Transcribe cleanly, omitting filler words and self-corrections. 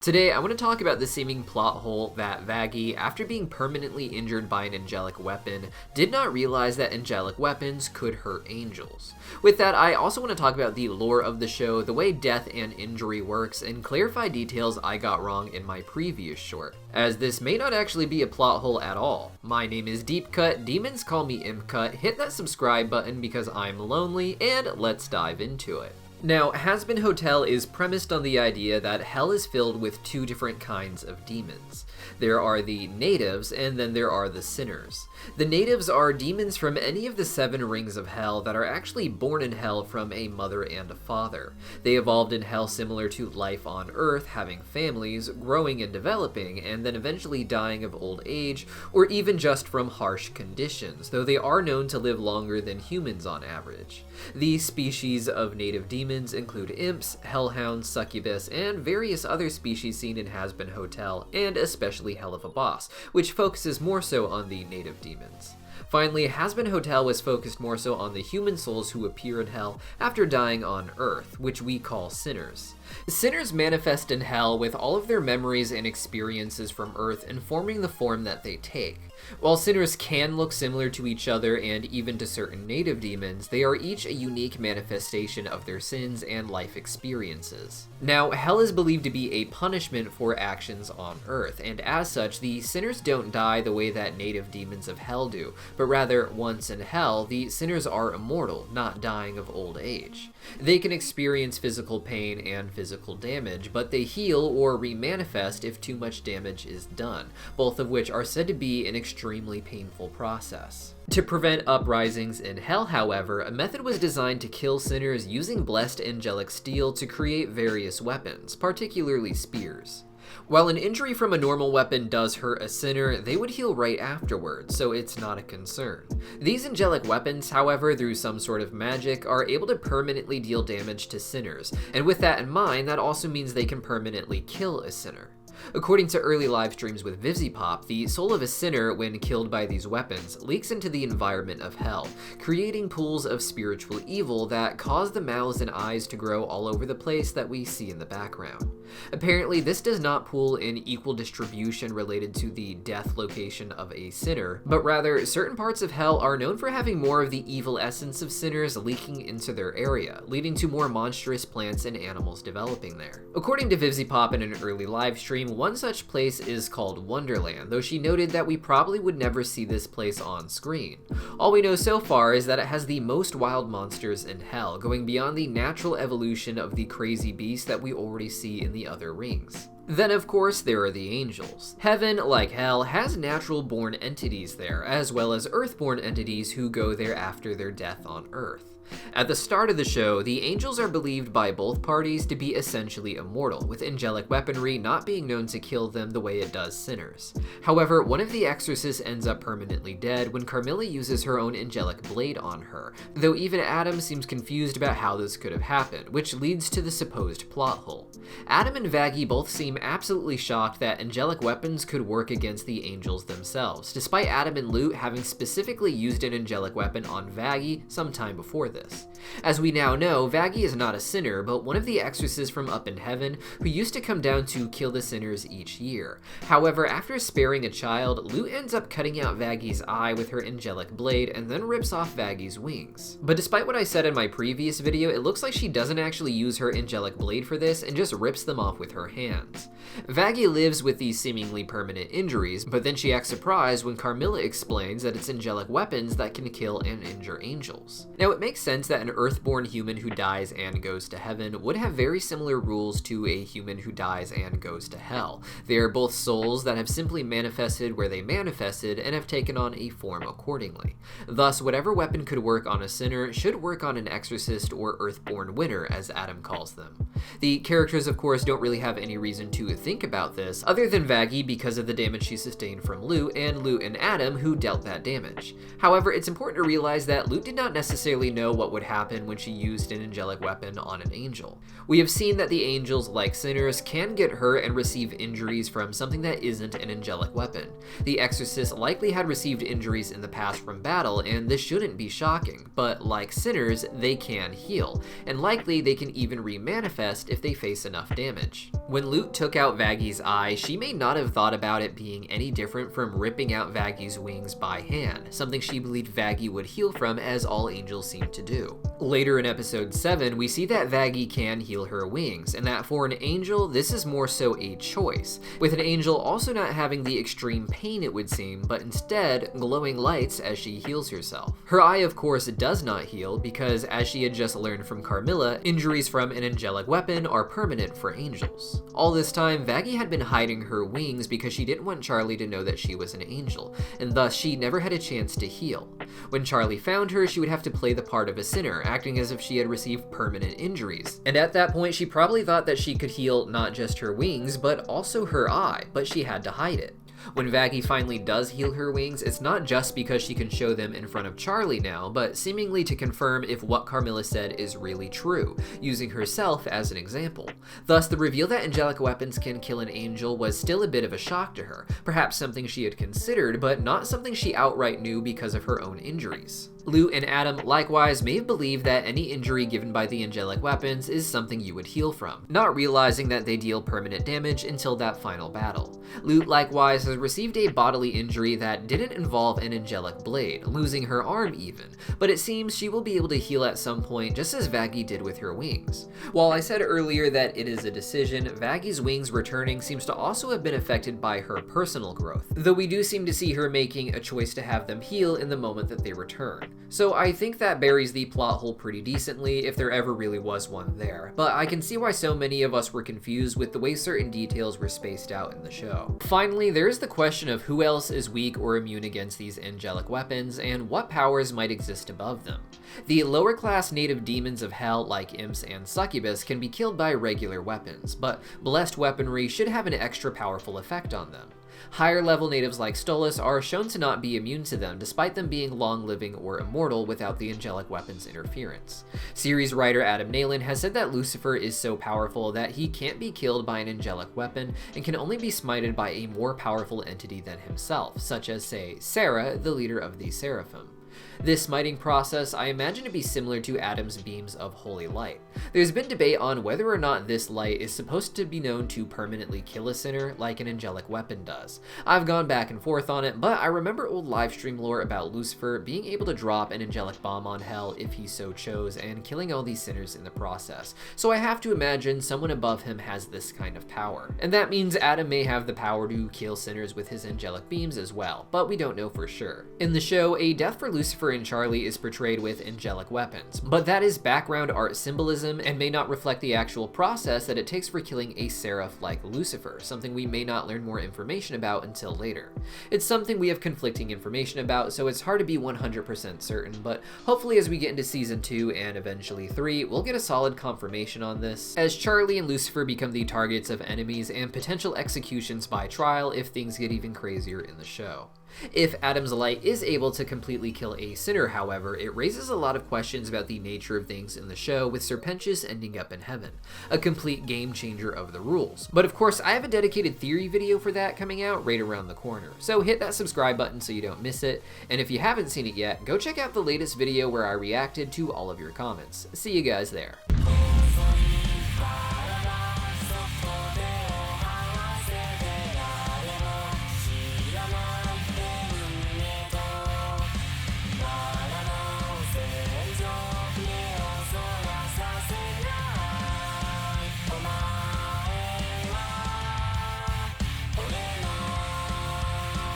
Today, I want to talk about the seeming plot hole that Vaggie, after being permanently injured by an angelic weapon, did not realize that angelic weapons could hurt angels. With that, I also want to talk about the lore of the show, the way death and injury works, and clarify details I got wrong in my previous short, as this may not actually be a plot hole at all. My name is Deepcut, demons call me ImpCut, hit that subscribe button because I'm lonely, and let's dive into it. Now, Hazbin Hotel is premised on the idea that hell is filled with two different kinds of demons. There are the natives, and then there are the sinners. The natives are demons from any of the 7 rings of hell that are actually born in hell from a mother and a father. They evolved in hell similar to life on Earth, having families, growing and developing, and then eventually dying of old age, or even just from harsh conditions, though they are known to live longer than humans on average. These species of native demons include imps, hellhounds, succubus, and various other species seen in Hazbin Hotel, and especially Hell of a Boss, which focuses more so on the native demons. Finally, Hazbin Hotel was focused more so on the human souls who appear in hell after dying on Earth, which we call sinners. Sinners manifest in hell with all of their memories and experiences from Earth informing the form that they take. While sinners can look similar to each other and even to certain native demons, they are each a unique manifestation of their sins and life experiences. Now, hell is believed to be a punishment for actions on Earth, and as such, the sinners don't die the way that native demons of hell do, but rather, once in hell, the sinners are immortal, not dying of old age. They can experience physical pain and physical damage, but they heal or remanifest if too much damage is done, both of which are said to be an extremely painful process. To prevent uprisings in hell, however, a method was designed to kill sinners using blessed angelic steel to create various weapons, particularly spears. While an injury from a normal weapon does hurt a sinner, they would heal right afterwards, so it's not a concern. These angelic weapons, however, through some sort of magic, are able to permanently deal damage to sinners, and with that in mind, that also means they can permanently kill a sinner. According to early live streams with VivziePop, the soul of a sinner, when killed by these weapons, leaks into the environment of hell, creating pools of spiritual evil that cause the mouths and eyes to grow all over the place that we see in the background. Apparently, this does not pool in equal distribution related to the death location of a sinner, but rather, certain parts of hell are known for having more of the evil essence of sinners leaking into their area, leading to more monstrous plants and animals developing there. According to VivziePop in an early live stream, one such place is called Wonderland, though she noted that we probably would never see this place on screen. All we know so far is that it has the most wild monsters in hell, going beyond the natural evolution of the crazy beasts that we already see in the other rings. Then, of course, there are the angels. Heaven, like hell, has natural-born entities there, as well as earth-born entities who go there after their death on Earth. At the start of the show, the angels are believed by both parties to be essentially immortal, with angelic weaponry not being known to kill them the way it does sinners. However, one of the exorcists ends up permanently dead when Carmilla uses her own angelic blade on her, though even Adam seems confused about how this could have happened, which leads to the supposed plot hole. Adam and Vaggie both seem absolutely shocked that angelic weapons could work against the angels themselves, despite Adam and Lute having specifically used an angelic weapon on Vaggie sometime before this. As we now know, Vaggie is not a sinner, but one of the exorcists from up in heaven who used to come down to kill the sinners each year. However, after sparing a child, Lute ends up cutting out Vaggie's eye with her angelic blade and then rips off Vaggie's wings. But despite what I said in my previous video, it looks like she doesn't actually use her angelic blade for this and just rips them off with her hands. Vaggie lives with these seemingly permanent injuries, but then she acts surprised when Carmilla explains that it's angelic weapons that can kill and injure angels. Now, it makes sense that an earthborn human who dies and goes to heaven would have very similar rules to a human who dies and goes to hell. They are both souls that have simply manifested where they manifested and have taken on a form accordingly. Thus, whatever weapon could work on a sinner should work on an exorcist or earthborn winner, as Adam calls them. The characters, of course, don't really have any reason to think about this, other than Vaggie because of the damage she sustained from Lute, and Lute and Adam who dealt that damage. However, it's important to realize that Lute did not necessarily know know what would happen when she used an angelic weapon on an angel. We have seen that the angels, like sinners, can get hurt and receive injuries from something that isn't an angelic weapon. The exorcist likely had received injuries in the past from battle, and this shouldn't be shocking, but like sinners, they can heal, and likely they can even remanifest if they face enough damage. When Lute took out Vaggie's eye, she may not have thought about it being any different from ripping out Vaggie's wings by hand, something she believed Vaggie would heal from, as all angels seem to do. Later in episode 7, we see that Vaggie can heal her wings, and that for an angel, this is more so a choice, with an angel also not having the extreme pain it would seem, but instead glowing lights as she heals herself. Her eye, of course, does not heal, because as she had just learned from Carmilla, injuries from an angelic weapon are permanent for angels. All this time, Vaggie had been hiding her wings because she didn't want Charlie to know that she was an angel, and thus she never had a chance to heal. When Charlie found her, she would have to play the part of a sinner, acting as if she had received permanent injuries. And at that point, she probably thought that she could heal not just her wings, but also her eye, but she had to hide it. When Vaggie finally does heal her wings, it's not just because she can show them in front of Charlie now, but seemingly to confirm if what Carmilla said is really true, using herself as an example. Thus, the reveal that angelic weapons can kill an angel was still a bit of a shock to her, perhaps something she had considered, but not something she outright knew because of her own injuries. Lute and Adam likewise may have believed that any injury given by the angelic weapons is something you would heal from, not realizing that they deal permanent damage until that final battle. Lute likewise has received a bodily injury that didn't involve an angelic blade, losing her arm even, but it seems she will be able to heal at some point just as Vaggie did with her wings. While I said earlier that it is a decision, Vaggie's wings returning seems to also have been affected by her personal growth, though we do seem to see her making a choice to have them heal in the moment that they return. So I think that buries the plot hole pretty decently if there ever really was one there, but I can see why so many of us were confused with the way certain details were spaced out in the show. Finally, there is the question of who else is weak or immune against these angelic weapons and what powers might exist above them. The lower class native demons of hell like imps and succubus can be killed by regular weapons, but blessed weaponry should have an extra powerful effect on them. Higher level natives like Stolas are shown to not be immune to them despite them being long-living or immortal without the angelic weapon's interference. Series writer Adam Nayland has said that Lucifer is so powerful that he can't be killed by an angelic weapon and can only be smited by a more powerful entity than himself, such as, say, Sarah, the leader of the Seraphim. This smiting process I imagine to be similar to Adam's beams of holy light. There's been debate on whether or not this light is supposed to be known to permanently kill a sinner like an angelic weapon does. I've gone back and forth on it, but I remember old livestream lore about Lucifer being able to drop an angelic bomb on hell if he so chose and killing all these sinners in the process, so I have to imagine someone above him has this kind of power. And that means Adam may have the power to kill sinners with his angelic beams as well, but we don't know for sure. In the show, a death for Lucifer and Charlie is portrayed with angelic weapons, but that is background art symbolism and may not reflect the actual process that it takes for killing a seraph like Lucifer, something we may not learn more information about until later. It's something we have conflicting information about, so it's hard to be 100% certain, but hopefully as we get into season 2 and eventually 3, we'll get a solid confirmation on this, as Charlie and Lucifer become the targets of enemies and potential executions by trial if things get even crazier in the show. If Adam's light is able to completely kill a sinner, however, it raises a lot of questions about the nature of things in the show, with Serpentius ending up in heaven, a complete game changer of the rules. But of course, I have a dedicated theory video for that coming out right around the corner, so hit that subscribe button so you don't miss it, and if you haven't seen it yet, go check out the latest video where I reacted to all of your comments. See you guys there.